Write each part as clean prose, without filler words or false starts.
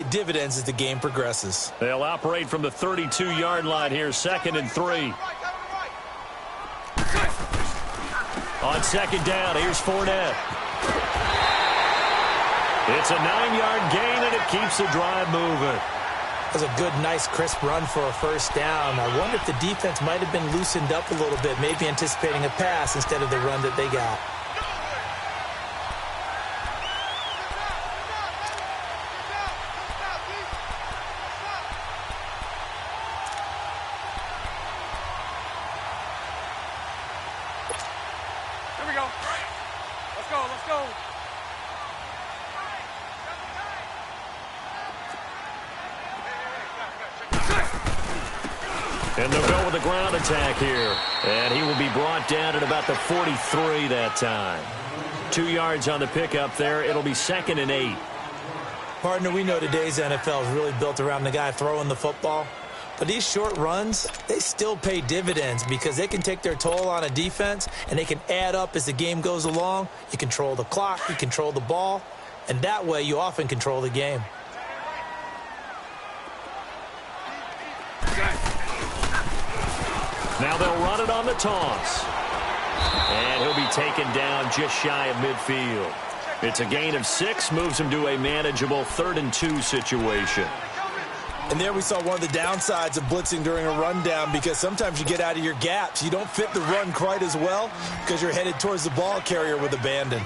dividends as the game progresses. They'll operate from the 32-yard line here, 2nd and 3. On 2nd down, here's Fournette. It's a 9-yard gain, and it keeps the drive moving. That was a good, nice, crisp run for a first down. I wonder if the defense might have been loosened up a little bit, maybe anticipating a pass instead of the run that they got. Here we go. Let's go, let's go. And they'll go with a ground attack here. And he will be brought down at about the 43 that time. 2 yards on the pickup there. It'll be 2nd and 8. Partner, we know today's NFL is really built around the guy throwing the football. But these short runs, they still pay dividends because they can take their toll on a defense and they can add up as the game goes along. You control the clock, you control the ball, and that way you often control the game. Now they'll run it on the toss. And he'll be taken down just shy of midfield. It's a gain of 6, moves him to a manageable 3rd and 2 situation. And there we saw one of the downsides of blitzing during a rundown because sometimes you get out of your gaps. You don't fit the run quite as well because you're headed towards the ball carrier with abandon.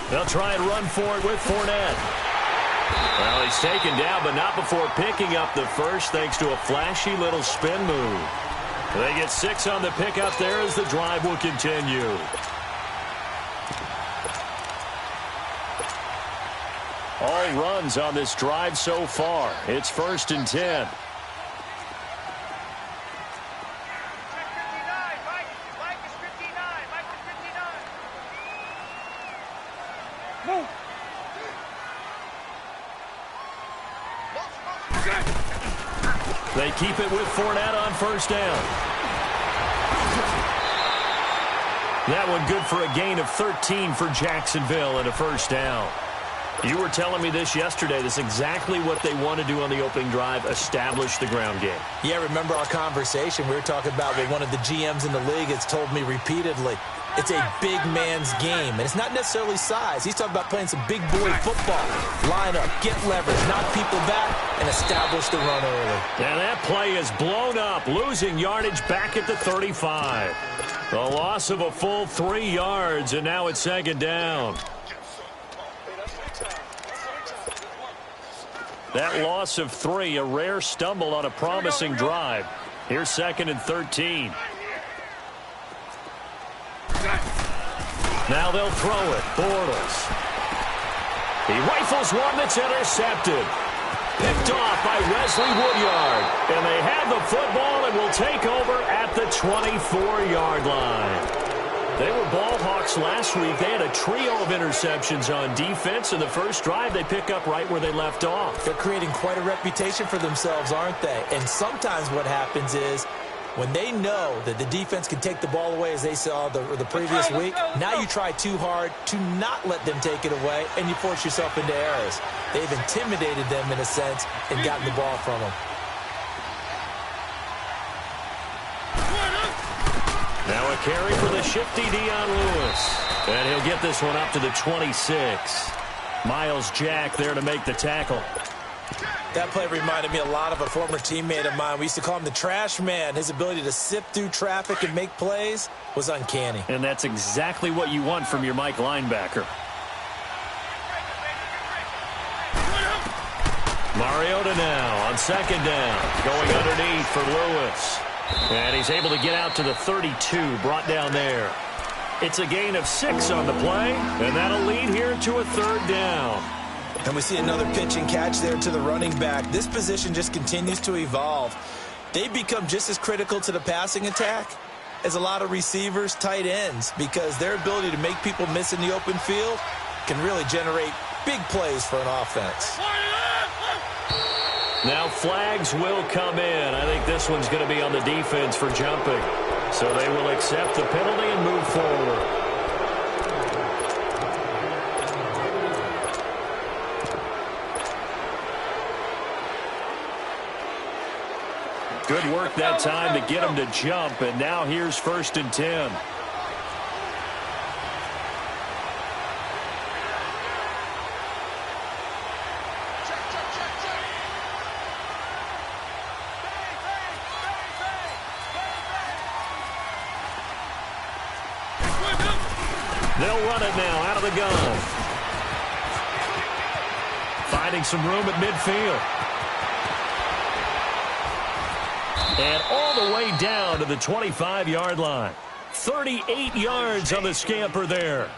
They'll try and run for it with Fournette. Well, he's taken down, but not before picking up the first thanks to a flashy little spin move. They get 6 on the pickup there as the drive will continue. All runs on this drive so far. It's 1st and 10. They keep it with Fournette on 1st down. That one good for a gain of 13 for Jacksonville and a 1st down. You were telling me this yesterday. This is exactly what they want to do on the opening drive, establish the ground game. Yeah, remember our conversation. We were talking about what one of the GMs in the league has told me repeatedly. It's a big man's game, and it's not necessarily size. He's talking about playing some big boy football. Line up, get leverage, knock people back, and establish the run early. And that play is blown up, losing yardage back at the 35. The loss of a full 3 yards, and now it's 2nd down. That loss of 3, a rare stumble on a promising drive. Here's 2nd and 13. Now they'll throw it. Bortles. He rifles one that's intercepted. Picked off by Wesley Woodyard. And they have the football and will take over at the 24-yard line. They were ball hawks last week. They had a trio of interceptions on defense. In the first drive, they pick up right where they left off. They're creating quite a reputation for themselves, aren't they? And sometimes what happens is when they know that the defense can take the ball away, as they saw the previous week, now you try too hard to not let them take it away, and you force yourself into errors. They've intimidated them in a sense and gotten the ball from them. Now a carry for the shifty Dion Lewis. And he'll get this one up to the 26. Miles Jack there to make the tackle. That play reminded me a lot of a former teammate of mine. We used to call him the trash man. His ability to sift through traffic and make plays was uncanny. And that's exactly what you want from your Mike linebacker. Mariota now on 2nd down. Going underneath for Lewis. And he's able to get out to the 32, brought down there. It's a gain of 6 on the play, and that'll lead here to a 3rd down. And we see another pitch and catch there to the running back. This position just continues to evolve. They become just as critical to the passing attack as a lot of receivers, tight ends, because their ability to make people miss in the open field can really generate big plays for an offense. Now flags will come in. I think this one's going to be on the defense for jumping. So they will accept the penalty and move forward. Good work that time to get him to jump, and now here's 1st and 10. They'll run it now out of the gun. Finding some room at midfield. And all the way down to the 25-yard line. 38 yards on the scamper there.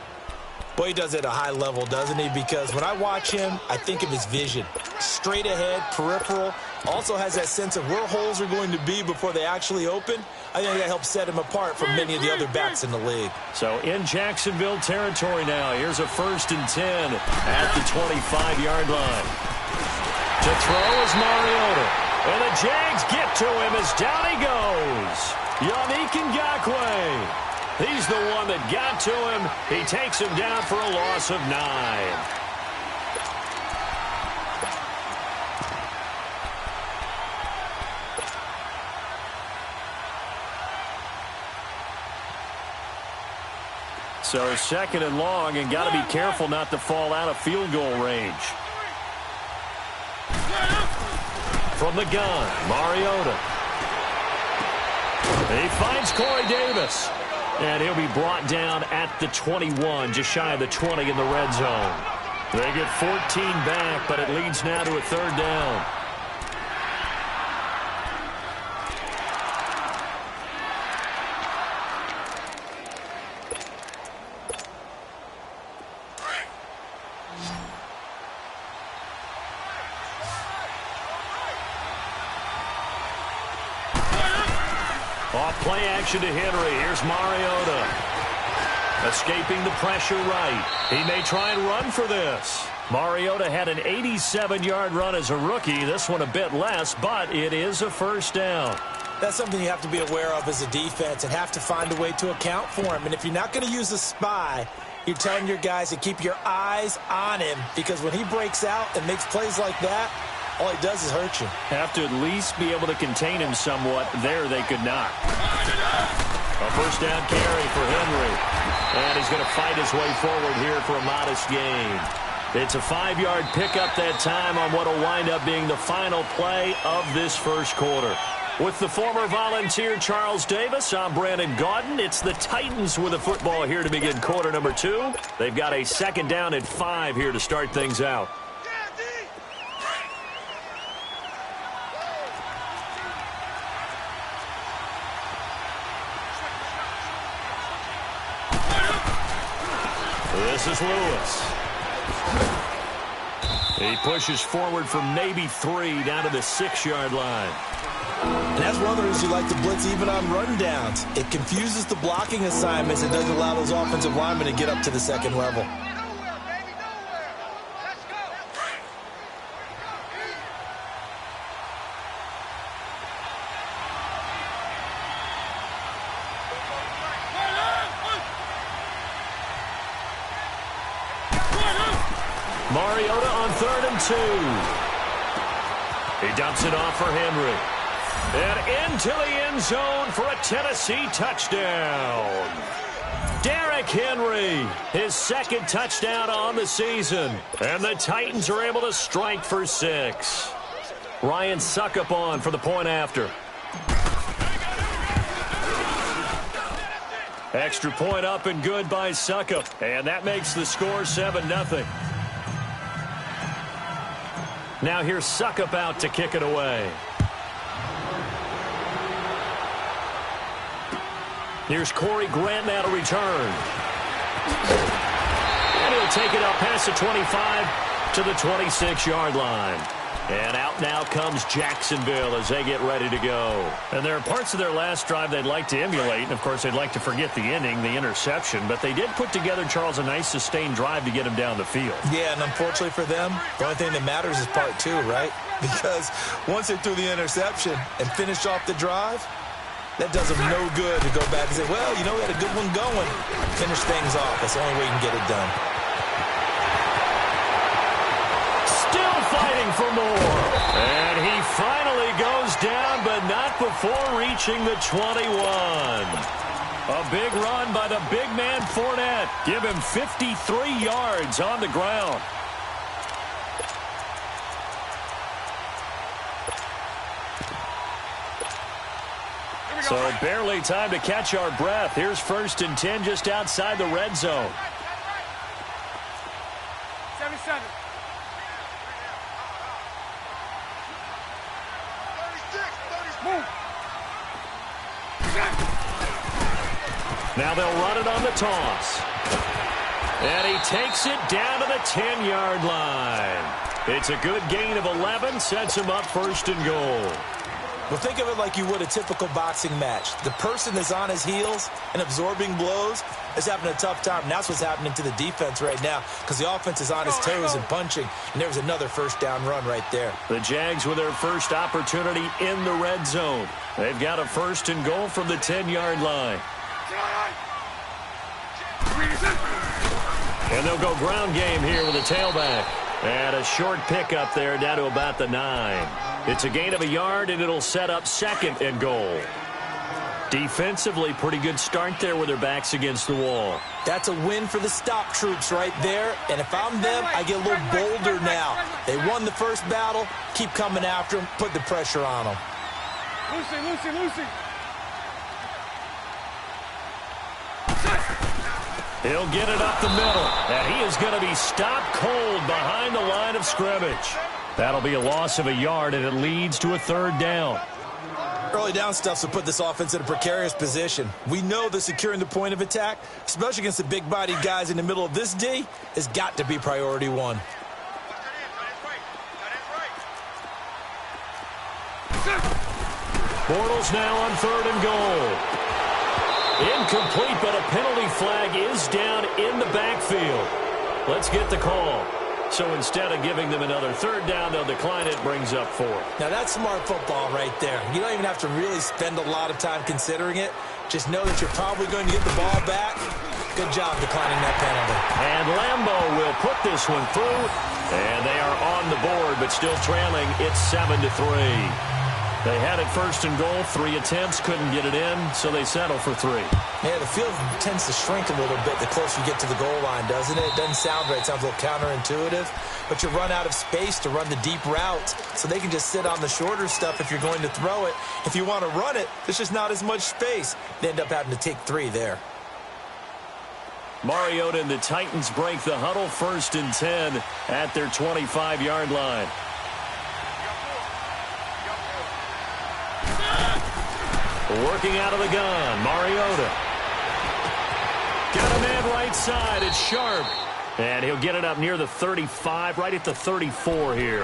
Boy, he does it at a high level, doesn't he? Because when I watch him, I think of his vision. Straight ahead, peripheral. Also has that sense of where holes are going to be before they actually open. I think that helps set him apart from many of the other backs in the league. So in Jacksonville territory now, here's a 1st and 10 at the 25-yard line. To throw is Mariota. And the Jags get to him as down he goes. Yannick Ngakoue. He's the one that got to him. He takes him down for a loss of 9. So 2nd and long, and got to be careful not to fall out of field goal range. From the gun, Mariota. He finds Corey Davis. And he'll be brought down at the 21, just shy of the 20 in the red zone. They get 14 back, but it leads now to a 3rd down. Off play action to Henry. Here's Mariota. Escaping the pressure right. He may try and run for this. Mariota had an 87-yard run as a rookie. This one a bit less, but it is a 1st down. That's something you have to be aware of as a defense and have to find a way to account for him. And if you're not going to use a spy, you're telling your guys to keep your eyes on him, because when he breaks out and makes plays like that, all he does is hurt you. Have to at least be able to contain him somewhat. There they could not. A 1st down carry for Henry. And he's going to fight his way forward here for a modest gain. It's a 5-yard pickup that time on what will wind up being the final play of this 1st quarter. With the former Volunteer Charles Davis, I'm Brandon Gaudin. It's the Titans with the football here to begin quarter number 2. They've got a 2nd down and 5 here to start things out. This is Lewis. He pushes forward from maybe 3 down to the 6-yard line. And as runners, you like to blitz even on rundowns. It confuses the blocking assignments and doesn't allow those offensive linemen to get up to the 2nd level. Mariota on 3rd and 2. He dumps it off for Henry. And into the end zone for a Tennessee touchdown. Derrick Henry, his 2nd touchdown on the season. And the Titans are able to strike for 6. Ryan Suckup on for the point after. Extra point up and good by Suckup. And that makes the score 7-0. Now here's Suckup out to kick it away. Here's Corey Grant now to return. And he'll take it up past the 25 to the 26-yard line. And out now comes Jacksonville as they get ready to go. And there are parts of their last drive they'd like to emulate. And, of course, they'd like to forget the ending, the interception. But they did put together, Charles, a nice sustained drive to get him down the field. Yeah, and unfortunately for them, the only thing that matters is part 2, right? Because once they threw the interception and finished off the drive, that does them no good to go back and say, well, you know, we had a good one going. Finish things off. That's the only way you can get it done. Still fighting for more. And he finally goes down, but not before reaching the 21. A big run by the big man Fournette. Give him 53 yards on the ground. So barely time to catch our breath. Here's 1st and 10 just outside the red zone. 77. Move. Now they'll run it on the toss. And he takes it down to the 10-yard line. It's a good gain of 11, sets him up 1st and goal. Well, think of it like you would a typical boxing match. The person is on his heels and absorbing blows is having a tough time. And that's what's happening to the defense right now because the offense is on his toes and punching. And there was another 1st down run right there. The Jags with their first opportunity in the red zone. They've got a 1st and goal from the 10-yard line. And they'll go ground game here with a tailback. And a short pickup there down to about the 9. It's a gain of a yard, and it'll set up 2nd and goal. Defensively, pretty good start there with their backs against the wall. That's a win for the stop troops right there. And if I'm them, I get a little bolder now. They won the first battle. Keep coming after them. Put the pressure on them. Lucy. He'll get it up the middle, and he is going to be stopped cold behind the line of scrimmage. That'll be a loss of a yard, and it leads to a 3rd down. Early down stuff will put this offense in a precarious position. We know that securing the point of attack, especially against the big-bodied guys in the middle of this D, has got to be priority 1. Bortles now on 3rd and goal. Incomplete, but a penalty flag is down in the backfield. Let's get the call. So instead of giving them another 3rd down, they'll decline it, brings up 4th. Now that's smart football right there. You don't even have to really spend a lot of time considering it. Just know that you're probably going to get the ball back. Good job declining that penalty. And Lambeau will put this one through. And they are on the board, but still trailing. It's 7-3. They had it 1st and goal, 3 attempts, couldn't get it in, so they settle for 3. Yeah, the field tends to shrink a little bit the closer you get to the goal line, doesn't it? It doesn't sound right. It sounds a little counterintuitive, but you run out of space to run the deep routes, so they can just sit on the shorter stuff if you're going to throw it. If you want to run it, there's just not as much space. They end up having to take 3 there. Mariota and the Titans break the huddle, 1st and 10 at their 25-yard line. Working out of the gun, Mariota. Got a man right side, it's Sharp. And he'll get it up near the 35, right at the 34 here.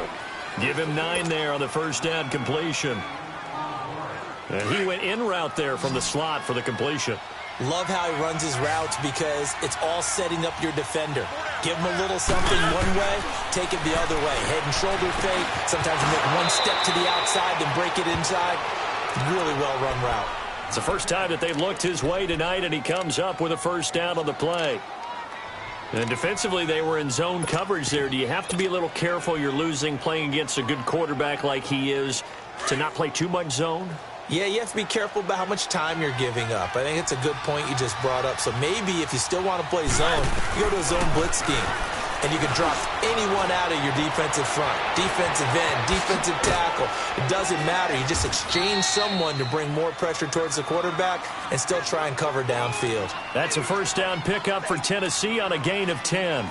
Give him 9 there on the 1st down completion. And he went in route there from the slot for the completion. Love how he runs his routes because it's all setting up your defender. Give him a little something one way, take it the other way. Head and shoulder fake. Sometimes you make one step to the outside, then break it inside. Really well-run route. It's the first time that they've looked his way tonight, and he comes up with a 1st down on the play. And defensively, they were in zone coverage there. Do you have to be a little careful? You're losing, playing against a good quarterback like he is, to not play too much zone? Yeah, you have to be careful about how much time you're giving up. I think it's a good point you just brought up. So maybe if you still want to play zone, you go to a zone blitz scheme. And you can drop anyone out of your defensive front. Defensive end, defensive tackle. It doesn't matter. You just exchange someone to bring more pressure towards the quarterback and still try and cover downfield. That's a 1st down pickup for Tennessee on a gain of 10.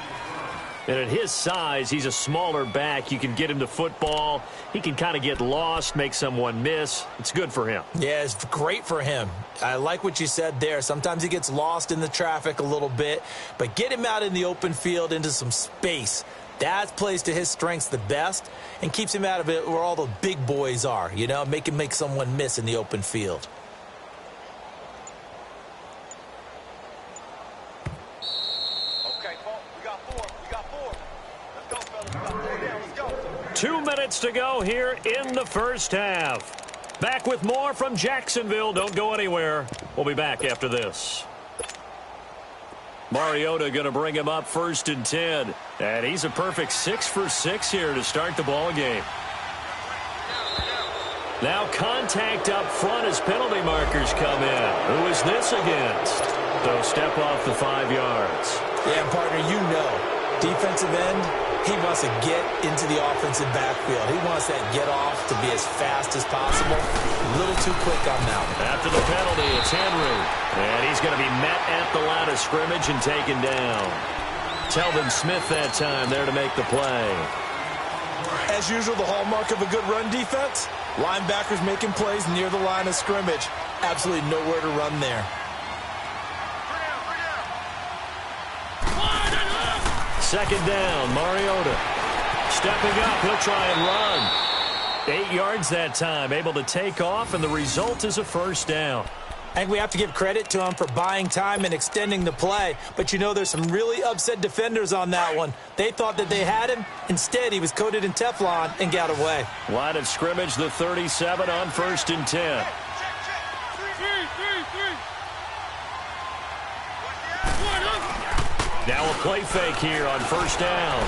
And at his size, he's a smaller back. You can get him the football. He can kind of get lost, make someone miss. It's good for him. Yeah, it's great for him. I like what you said there. Sometimes he gets lost in the traffic a little bit, but get him out in the open field into some space. That plays to his strengths the best and keeps him out of it where all the big boys are, you know, make him make someone miss in the open field. Okay, we got 4. Let's go. 2 minutes to go here in the 1st half. Back with more from Jacksonville. Don't go anywhere. We'll be back after this. Mariota going to bring him up 1st and 10. And he's a perfect 6 for 6 here to start the ball game. Now contact up front as penalty markers come in. Who is this against? So step off the 5 yards. Yeah, partner, you know, defensive end, he wants to get into the offensive backfield. He wants that get off to be as fast as possible. A little too quick on that one. After the penalty, it's Henry. And he's going to be met at the line of scrimmage and taken down. Telvin Smith that time there to make the play. As usual, the hallmark of a good run defense, linebackers making plays near the line of scrimmage. Absolutely nowhere to run there. Second down, Mariota. Stepping up, he'll try and run. 8 yards that time, able to take off, and the result is a first down. I think we have to give credit to him for buying time and extending the play. But, you know, there's some really upset defenders on that one. They thought that they had him. Instead, he was coated in Teflon and got away. Line of scrimmage, the 37 on 1st and 10. Now a play fake here on 1st down.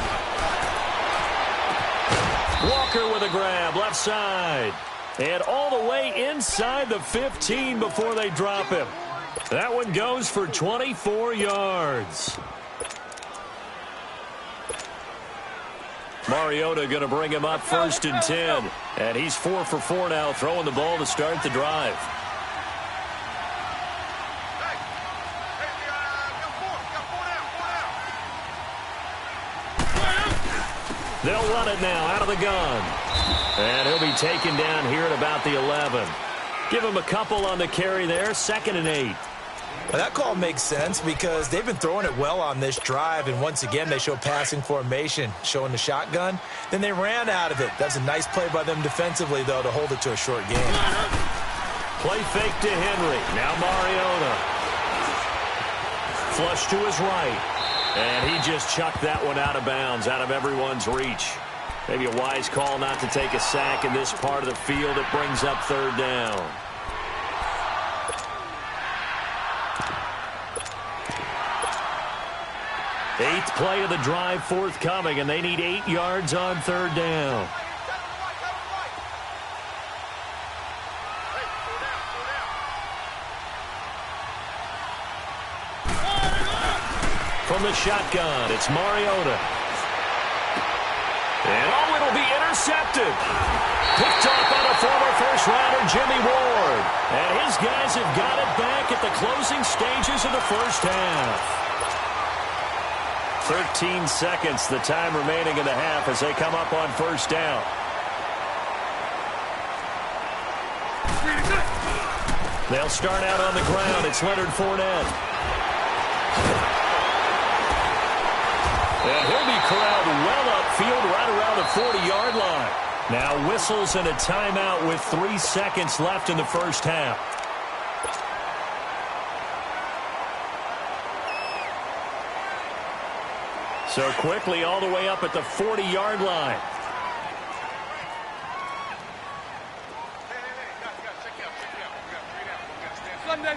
Walker with a grab, left side. And all the way inside the 15 before they drop him. That one goes for 24 yards. Mariota going to bring him up 1st and 10. And he's 4 for 4 now, throwing the ball to start the drive. They'll run it now out of the gun. And he'll be taken down here at about the 11. Give him a couple on the carry there, 2nd and 8. Well, that call makes sense because they've been throwing it well on this drive, and once again they show passing formation, showing the shotgun. Then they ran out of it. That's a nice play by them defensively, though, to hold it to a short game. Play fake to Henry. Now Mariota. Flush to his right. And he just chucked that one out of bounds, out of everyone's reach. Maybe a wise call not to take a sack in this part of the field. It brings up 3rd down. Eighth play of the drive forthcoming, and they need 8 yards on 3rd down. From the shotgun, it's Mariota. And oh, it'll be intercepted. Picked off by the former first-rounder Jimmy Ward. And his guys have got it back at the closing stages of the first half. 13 seconds, the time remaining in the half as they come up on 1st down. They'll start out on the ground. It's Leonard Fournette. And he'll be corralled well upfield right around the 40-yard line. Now whistles and a timeout with 3 seconds left in the first half. So quickly all the way up at the 40-yard line.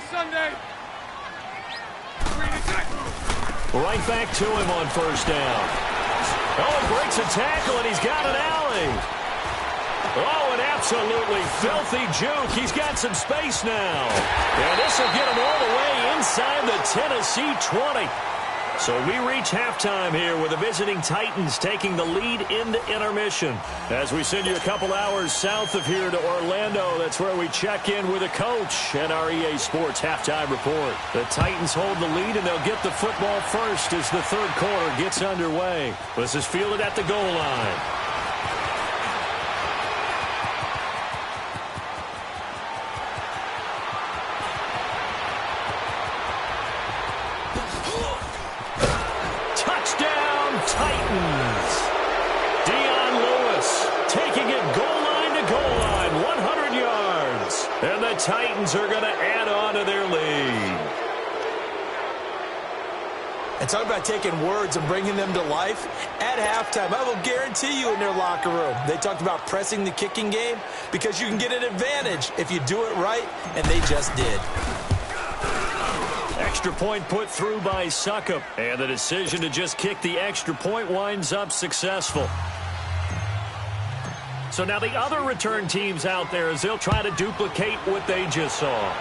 Sunday. Right back to him on 1st down. Oh, he breaks a tackle, and he's got an alley. Oh, an absolutely filthy juke. He's got some space now. And this will get him all the way inside the Tennessee 20. So we reach halftime here with the visiting Titans taking the lead into intermission. As we send you a couple hours south of here to Orlando, that's where we check in with a coach and our EA Sports halftime report. The Titans hold the lead, and they'll get the football first as the 3rd quarter gets underway. This is fielded at the goal line. Titans are going to add on to their lead. And talk about taking words and bringing them to life. At halftime, I will guarantee you in their locker room, they talked about pressing the kicking game because you can get an advantage if you do it right, and they just did. extra point put through by Succop. And the decision to just kick the extra point winds up successful. So now the other return teams out there as they'll try to duplicate what they just saw.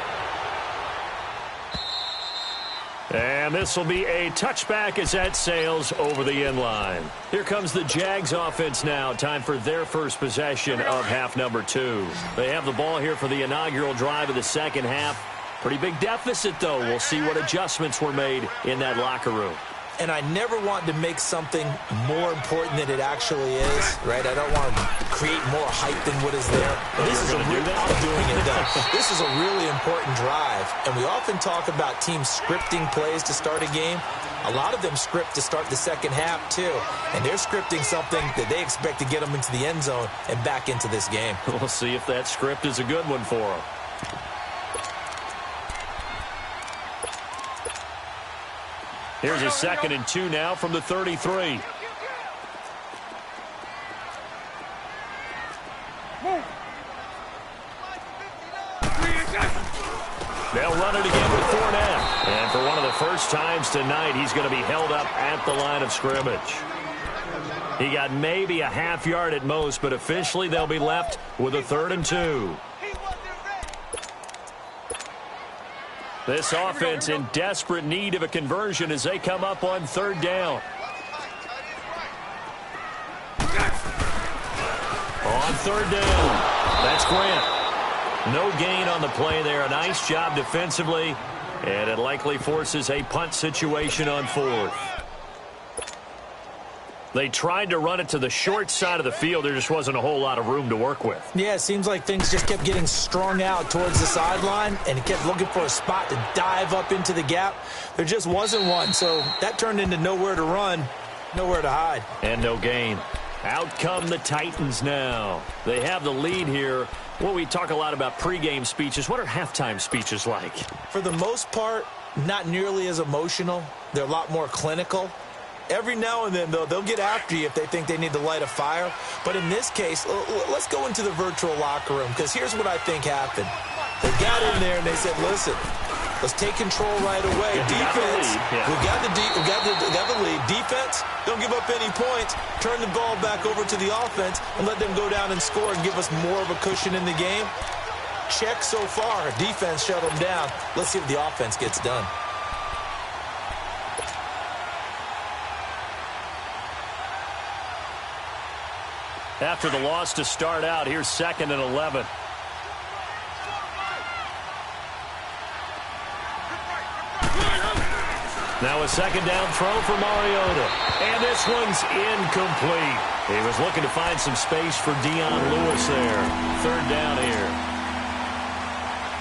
And this will be a touchback as that sails over the end line. Here comes the Jags offense now. Time for their first possession of half number 2. They have the ball here for the inaugural drive of the second half. Pretty big deficit, though. We'll see what adjustments were made in that locker room. And I never want to make something more important than it actually is, right? I don't want to create more hype than what is there. This is I'm doing it, though. This is a really important drive. And we often talk about teams scripting plays to start a game. A lot of them script to start the second half, too. And they're scripting something that they expect to get them into the end zone and back into this game. We'll see if that script is a good one for them. Here's a 2nd and 2 now from the 33. They'll run it again with Fournette. And for one of the first times tonight, he's going to be held up at the line of scrimmage. He got maybe a half yard at most, but officially they'll be left with a 3rd and 2. This offense in desperate need of a conversion as they come up on 3rd down. On 3rd down, that's Grant. No gain on the play there. A nice job defensively, and it likely forces a punt situation on 4th. They tried to run it to the short side of the field. There just wasn't a whole lot of room to work with. Yeah, it seems like things just kept getting strung out towards the sideline, and he kept looking for a spot to dive up into the gap. There just wasn't one, so that turned into nowhere to run, nowhere to hide. And no gain. Out come the Titans now. They have the lead here. Well, we talk a lot about pregame speeches. What are halftime speeches like? For the most part, not nearly as emotional. They're a lot more clinical. Every now and then, though, they'll get after you if they think they need to light a fire. But in this case, let's go into the virtual locker room, because here's what I think happened. They got in there and they said, listen, let's take control right away. Defense, we got the lead. Defense, don't give up any points. Turn the ball back over to the offense and let them go down and score and give us more of a cushion in the game. Check so far. Defense shut them down. Let's see if the offense gets done. After the loss to start out, here's 2nd and 11. Now a 2nd down throw for Mariota. And this one's incomplete. He was looking to find some space for Dion Lewis there. 3rd down here.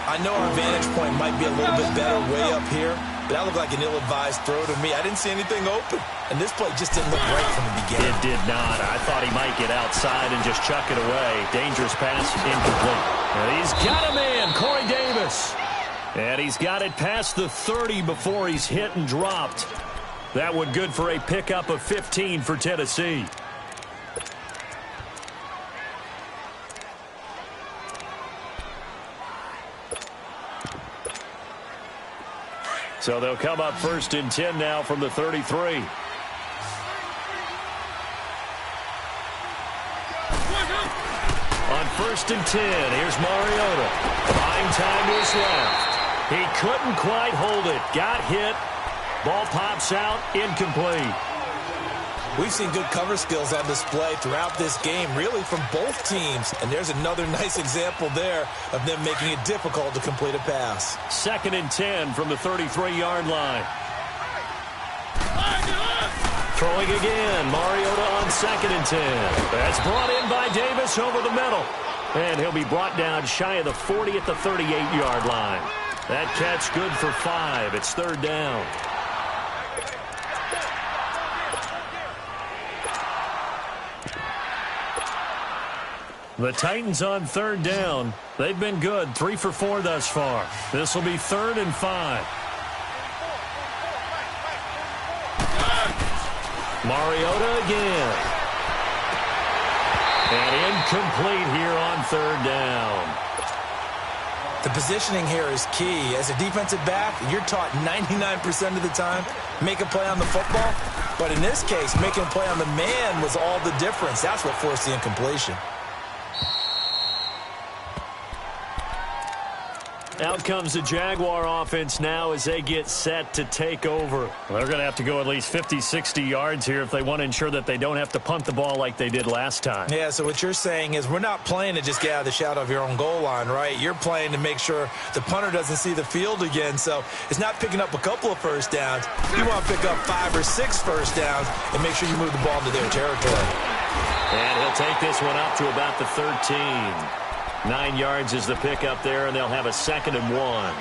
I know our vantage point might be a little bit better way up here, but that looked like an ill-advised throw to me. I didn't see anything open. And this play just didn't look right from the beginning. It did not. I thought he might get outside and just chuck it away. Dangerous pass, incomplete. And he's got a man, Corey Davis. And he's got it past the 30 before he's hit and dropped. That one good for a pickup of 15 for Tennessee. So they'll come up 1st and 10 now from the 33. On 1st and 10, here's Mariota. Fine time to his left. He couldn't quite hold it. Got hit. Ball pops out. Incomplete. We've seen good cover skills on display throughout this game, really from both teams. And there's another nice example there of them making it difficult to complete a pass. 2nd and 10 from the 33-yard line. Throwing again. Mariota on 2nd and 10. That's brought in by Davis over the middle. And he'll be brought down shy of the 40 at the 38-yard line. That catch good for 5. It's 3rd down. The Titans on 3rd down. They've been good. 3 for 4 thus far. This will be 3rd and 5. Mariota again. And incomplete here on 3rd down. The positioning here is key. As a defensive back, you're taught 99% of the time, make a play on the football. But in this case, making a play on the man was all the difference. That's what forced the incompletion. Out comes the Jaguar offense now as they get set to take over. Well, they're going to have to go at least 50, 60 yards here if they want to ensure that they don't have to punt the ball like they did last time. Yeah, so what you're saying is we're not playing to just get out of the shadow of your own goal line, right? You're playing to make sure the punter doesn't see the field again. So it's not picking up a couple of first downs. You want to pick up 5 or 6 first downs and make sure you move the ball into their territory. And he'll take this one up to about the 13. 9 yards is the pickup there, and they'll have a 2nd and 1.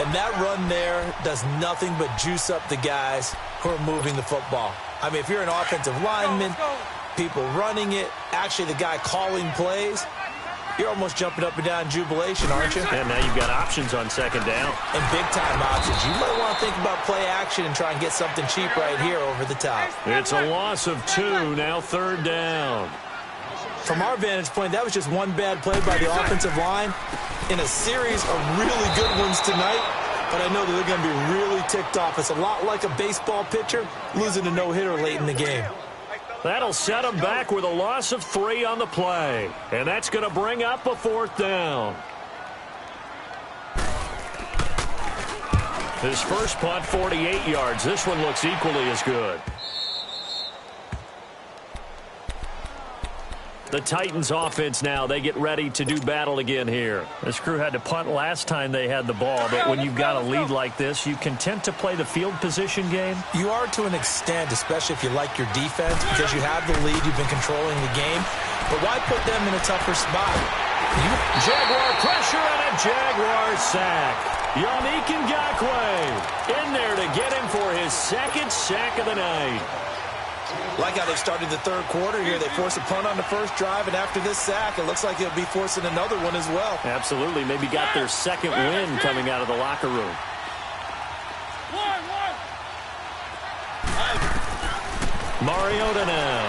And that run there does nothing but juice up the guys who are moving the football. I mean, if you're an offensive lineman, people running it, actually the guy calling plays, you're almost jumping up and down in jubilation, aren't you? And now you've got options on 2nd down. And big-time options. You might want to think about play action and try and get something cheap right here over the top. It's a loss of 2, now 3rd down. From our vantage point, that was just one bad play by the offensive line in a series of really good ones tonight. But I know that they're going to be really ticked off. It's a lot like a baseball pitcher losing a no-hitter late in the game. That'll set them back with a loss of 3 on the play. And that's going to bring up a 4th down. His first punt, 48 yards. This one looks equally as good. The Titans offense now, they get ready to do battle again here. This crew had to punt last time they had the ball, but when you've got a lead like this, you content to play the field position game? You are to an extent, especially if you like your defense, because you have the lead, you've been controlling the game. But why put them in a tougher spot? Jaguar pressure and a Jaguar sack. Yannick Ngakoue in there to get him for his 2nd sack of the night. Like how they started the 3rd quarter here. They forced a punt on the first drive, and after this sack, it looks like they'll be forcing another one as well. Absolutely. Maybe got their 2nd win coming out of the locker room. Mariota now.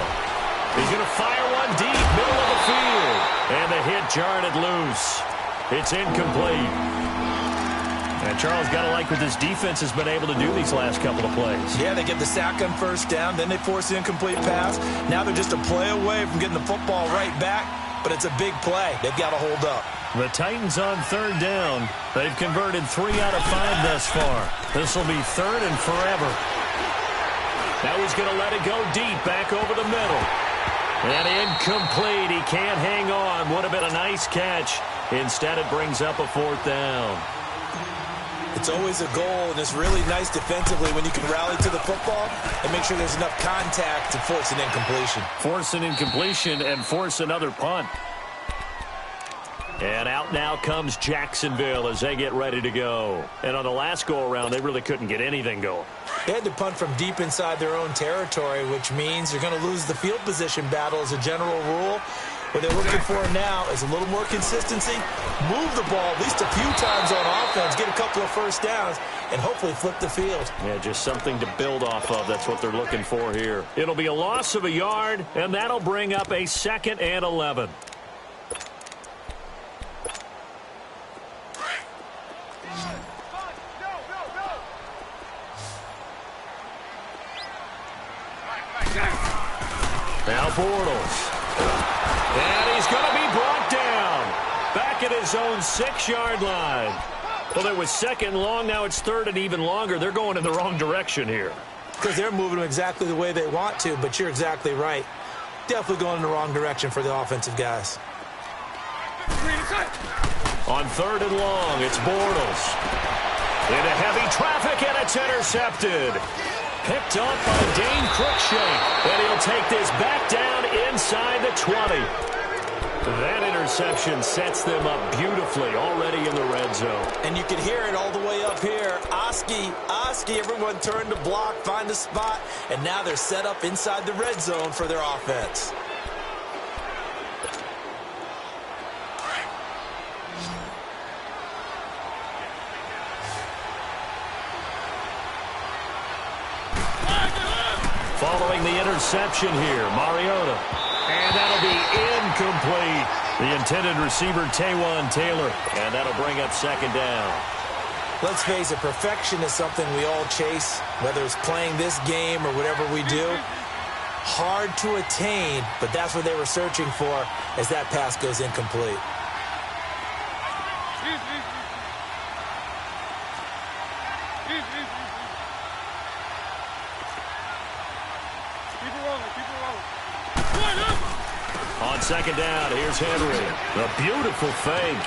He's going to fire one deep, middle of the field. And the hit jarred it loose. It's incomplete. And Charles, got to like what this defense has been able to do these last couple of plays. Yeah, they get the sack on first down, then they force the incomplete pass. Now they're just a play away from getting the football right back, but it's a big play. They've got to hold up. The Titans on 3rd down. They've converted 3 out of 5 thus far. This will be 3rd and forever. Now he's going to let it go deep, back over the middle. And incomplete. He can't hang on. Would have been a nice catch. Instead, it brings up a 4th down. It's always a goal, and it's really nice defensively when you can rally to the football and make sure there's enough contact to force an incompletion. Force an incompletion and force another punt. And out now comes Jacksonville as they get ready to go. And on the last go-around, they really couldn't get anything going. They had to punt from deep inside their own territory, which means they're going to lose the field position battle as a general rule. What they're looking for now is a little more consistency, move the ball at least a few times on offense, get a couple of first downs, and hopefully flip the field. Yeah, just something to build off of. That's what they're looking for here. It'll be a loss of a yard, and that'll bring up a 2nd and 11. Now Bortles. And he's going to be brought down. Back at his own 6-yard line. Well, it was 2nd long. Now it's 3rd and even longer. They're going in the wrong direction here. Because they're moving them exactly the way they want to, but you're exactly right. Definitely going in the wrong direction for the offensive guys. On 3rd and long, it's Bortles. Into heavy traffic, and it's intercepted. Picked up by Dane Cruikshank. And he'll take this back down inside the 20. That interception sets them up beautifully already in the red zone. And you can hear it all the way up here. Oski, everyone turned to block, find a spot, and now they're set up inside the red zone for their offense. Following the interception here, Mariota. And that'll be incomplete. The intended receiver, Taywan Taylor. And that'll bring up second down. Let's face it, perfection is something we all chase, whether it's playing this game or whatever we do. Hard to attain, but that's what they were searching for as that pass goes incomplete. On second down, here's Henry. A beautiful fake.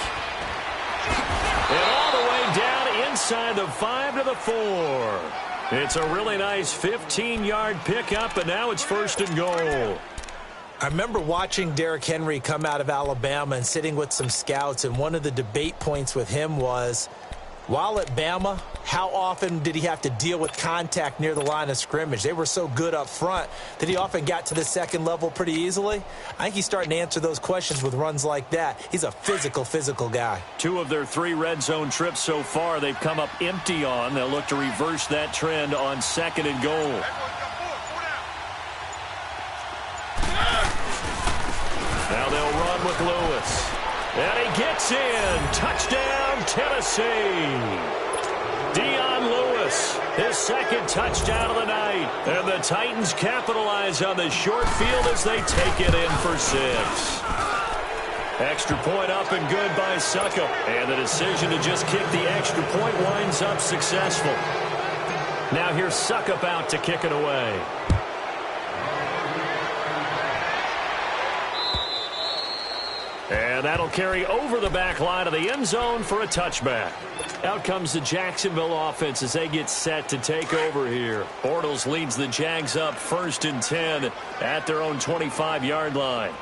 And all the way down inside the 5 to the 4. It's a really nice 15-yard pickup, and now it's first and goal. I remember watching Derrick Henry come out of Alabama and sitting with some scouts, and one of the debate points with him was, while at Bama, how often did he have to deal with contact near the line of scrimmage? They were so good up front that he often got to the second level pretty easily. I think he's starting to answer those questions with runs like that. He's a physical guy. 2 of their 3 red zone trips so far they've come up empty on. They'll look to reverse that trend on second and goal. Now they'll run with Lewis. And he gets in. Touchdown, Tennessee. Dion Lewis, his second touchdown of the night. And the Titans capitalize on the short field as they take it in for 6. Extra point up and good by Succop. And the decision to just kick the extra point winds up successful. Now here's Succop out to kick it away. And that'll carry over the back line of the end zone for a touchback. Out comes the Jacksonville offense as they get set to take over here. Bortles leads the Jags up 1st and 10 at their own 25-yard line.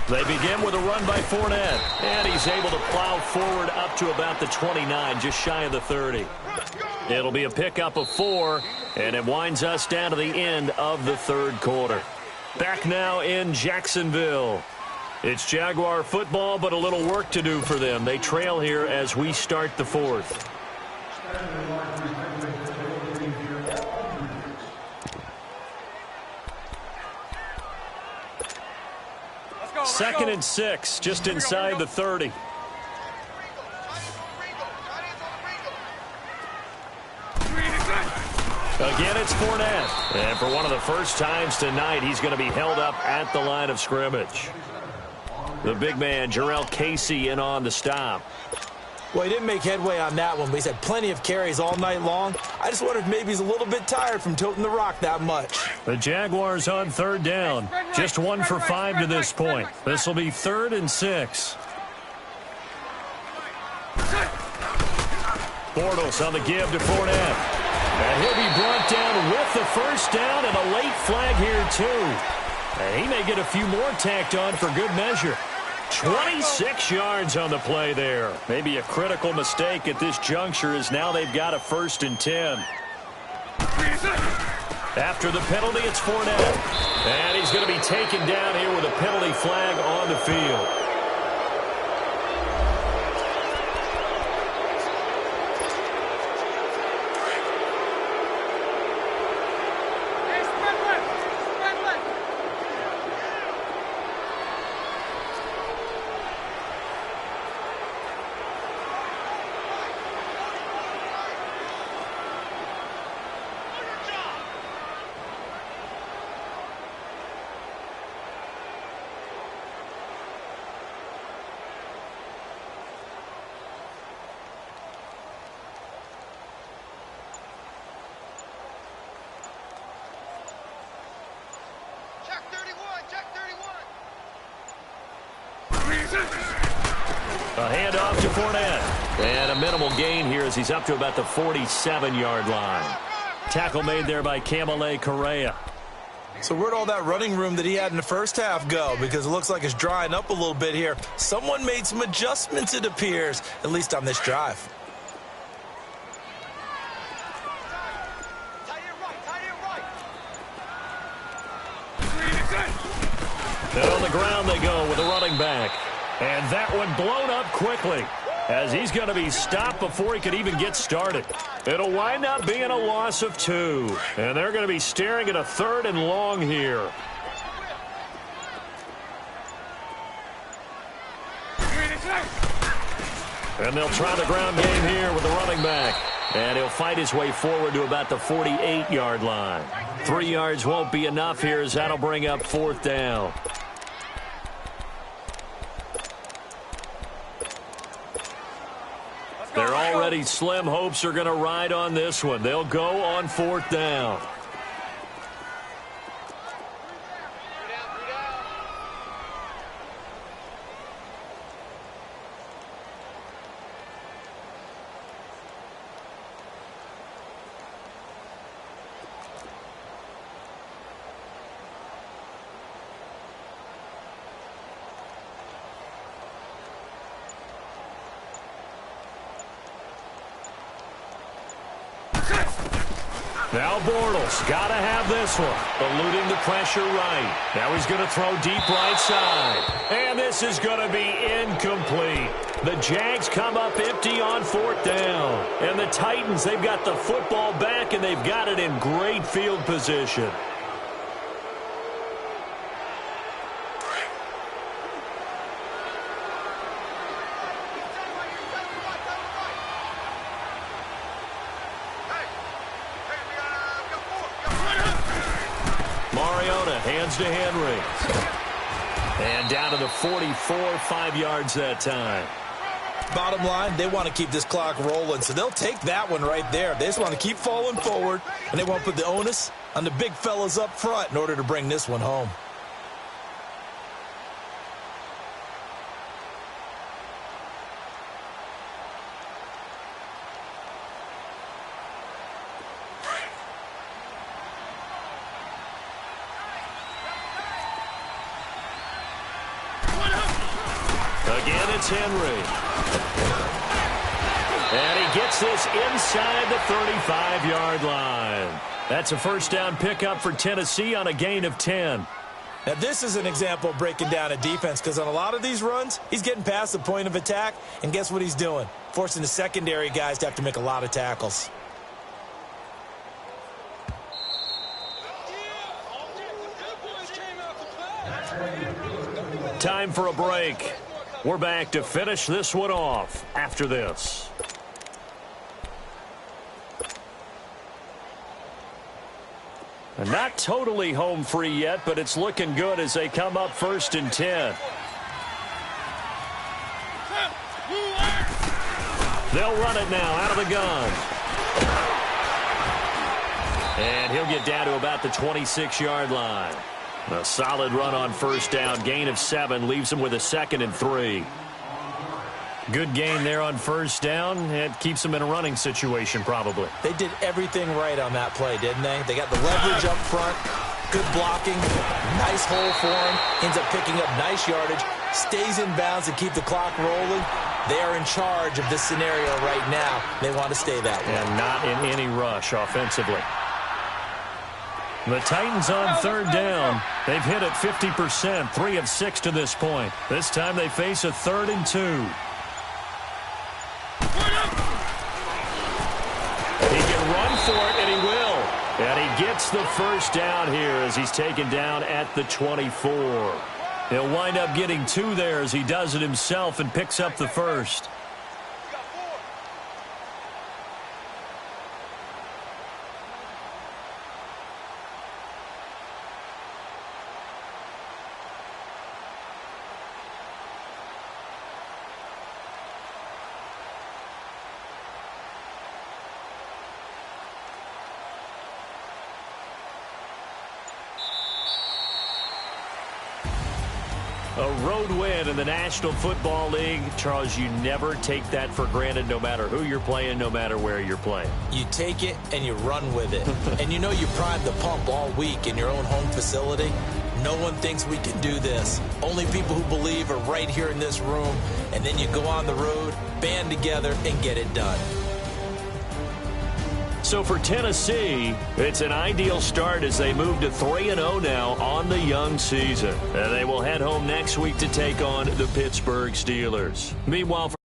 They begin with a run by Fournette. And he's able to plow forward up to about the 29, just shy of the 30. It'll be a pickup of 4, and it winds us down to the end of the 3rd quarter. Back now in Jacksonville. It's Jaguar football, but a little work to do for them. They trail here as we start the 4th. Second and 6, just inside the 30. Again, it's Fournette. And for one of the first times tonight, he's going to be held up at the line of scrimmage. The big man, Jarrell Casey, in on the stop. Well, he didn't make headway on that one, but he's had plenty of carries all night long. I just wonder if maybe he's a little bit tired from toting the rock that much. The Jaguars on 3rd down. Just 1 for 5 to this point. This will be 3rd and 6. Bortles on the give to Fournette. And he'll be brought down with the first down and a late flag here, too. And he may get a few more tacked on for good measure. 26 yards on the play there. Maybe a critical mistake at this juncture as now they've got a 1st and 10. After the penalty, it's Fournette. And he's going to be taken down here with a penalty flag on the field. A handoff to Fournette. And a minimal gain here as he's up to about the 47-yard line. Tackle made there by Camalé Correa. So where'd all that running room that he had in the first half go? Because it looks like it's drying up a little bit here. Someone made some adjustments, it appears, at least on this drive. And on the ground they go with the running back. And that one blown up quickly as he's going to be stopped before he could even get started. It'll wind up being a loss of 2. And they're going to be staring at a 3rd and long here. And they'll try the ground game here with the running back. And he'll fight his way forward to about the 48-yard line. 3 yards won't be enough here as that'll bring up 4th down. Their already slim hopes are going to ride on this one. They'll go on 4th down. Now Bortles got to have this one. Eluding the pressure right. Now he's going to throw deep right side. And this is going to be incomplete. The Jags come up empty on 4th down. And the Titans, they've got the football back, and they've got it in great field position. Hands to Henry. And down to the 44, 5 yards that time. Bottom line, they want to keep this clock rolling, so they'll take that one right there. They just want to keep falling forward, and they want to put the onus on the big fellas up front in order to bring this one home. Again, it's Henry. And he gets this inside the 35-yard line. That's a 1st down pickup for Tennessee on a gain of 10. Now, this is an example of breaking down a defense, because on a lot of these runs, he's getting past the point of attack, and guess what he's doing? Forcing the secondary guys to have to make a lot of tackles. Time for a break. We're back to finish this one off after this. And not totally home free yet, but it's looking good as they come up 1st and 10. They'll run it now out of the gun. And he'll get down to about the 26-yard line. A solid run on 1st down. Gain of 7 leaves him with a 2nd and 3. Good gain there on 1st down. It keeps them in a running situation probably. They did everything right on that play, didn't they? They got the leverage up front, good blocking, nice hole for him, ends up picking up nice yardage, stays in bounds to keep the clock rolling. They are in charge of this scenario right now. They want to stay that way. And not in any rush offensively. The Titans on 3rd down. They've hit it 50%, 3 of 6 to this point. This time they face a 3rd and 2. He can run for it, and he will. And he gets the 1st down here as he's taken down at the 24. He'll wind up getting 2 there as he does it himself and picks up the 1st. A road win in the National Football League. Charles, you never take that for granted no matter who you're playing, no matter where you're playing. You take it and you run with it. And you know you primed the pump all week in your own home facility. No one thinks we can do this. Only people who believe are right here in this room. And then you go on the road, band together, and get it done. So for Tennessee, it's an ideal start as they move to 3-0 now on the young season. And they will head home next week to take on the Pittsburgh Steelers. Meanwhile, for